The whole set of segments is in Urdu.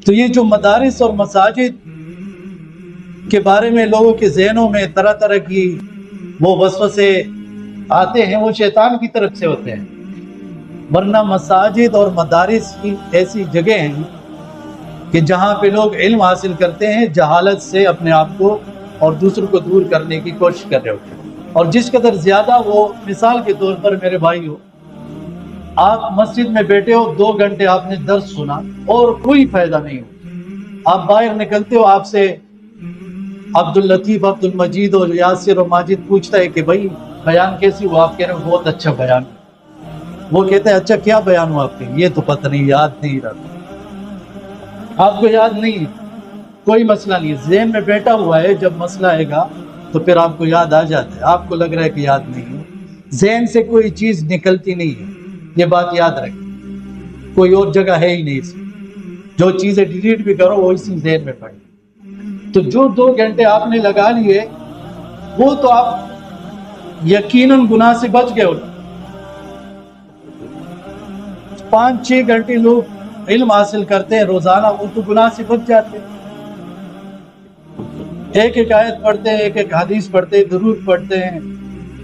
تو یہ جو مدارس اور مساجد کے بارے میں لوگوں کے ذہنوں میں طرح طرح کی وہ وسوسے آتے ہیں، وہ شیطان کی طرف سے ہوتے ہیں، ورنہ مساجد اور مدارس کی ایسی جگہ ہیں کہ جہاں پہ لوگ علم حاصل کرتے ہیں، جہالت سے اپنے آپ کو اور دوسروں کو دور کرنے کی کوشش کر رہے ہوتے ہیں۔ اور جس قدر زیادہ وہ، مثال کے طور پر میرے بھائی ہو، آپ مسجد میں بیٹھے ہو، 2 گھنٹے آپ نے درس سنا اور کوئی فائدہ نہیں ہو، آپ باہر نکلتے ہو، آپ سے عبد اللطیف، عبد المجید اور یاسر اور ماجد پوچھتا ہے کہ بھائی بیان کیسی ہوا؟ آپ کہہ رہے ہو بہت اچھا بیان۔ وہ کہتے ہیں اچھا کیا بیان ہوا آپ کے؟ یہ تو پتہ نہیں، یاد نہیں رہا۔ آپ کو یاد نہیں، کوئی مسئلہ نہیں، ذہن میں بیٹھا ہوا ہے، جب مسئلہ آئے گا تو پھر آپ کو یاد آ جاتا ہے۔ آپ کو لگ رہا ہے کہ یاد نہیں ہے، ذہن سے کوئی چیز نکلتی نہیں ہے، یہ بات یاد رکھیں، کوئی اور جگہ ہے ہی نہیں اس میں۔ جو چیزیں ڈیلیٹ بھی کرو وہ اسی ذہن میں پڑی۔ تو جو 2 گھنٹے آپ نے لگا لیے، وہ تو آپ یقیناً گناہ سے بچ گئے ہو۔ 5-6 گھنٹے لوگ علم حاصل کرتے ہیں روزانہ، وہ تو گناہ سے بچ جاتے ہیں۔ ایک ایک آیت پڑھتے ہیں، ایک ایک حدیث پڑھتے ہیں، درود پڑھتے ہیں،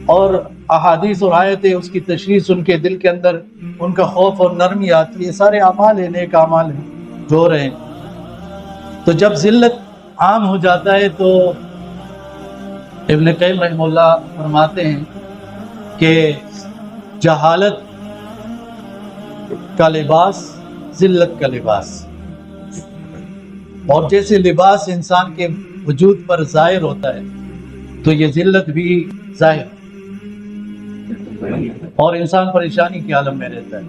اور احادیث اور آیتیں اس کی تشریح سن کے دل کے اندر ان کا خوف اور نرمی آتی ہے۔ یہ سارے اعمال ہیں، نیک اعمال ہیں جو ہو رہے ہیں۔ تو جب ذلت عام ہو جاتا ہے تو ابن قیم رحمہ اللہ فرماتے ہیں کہ جہالت کا لباس ذلت کا لباس، اور جیسے لباس انسان کے وجود پر ظاہر ہوتا ہے تو یہ ذلت بھی ظاہر، اور انسان پریشانی کے عالم میں رہتا ہے۔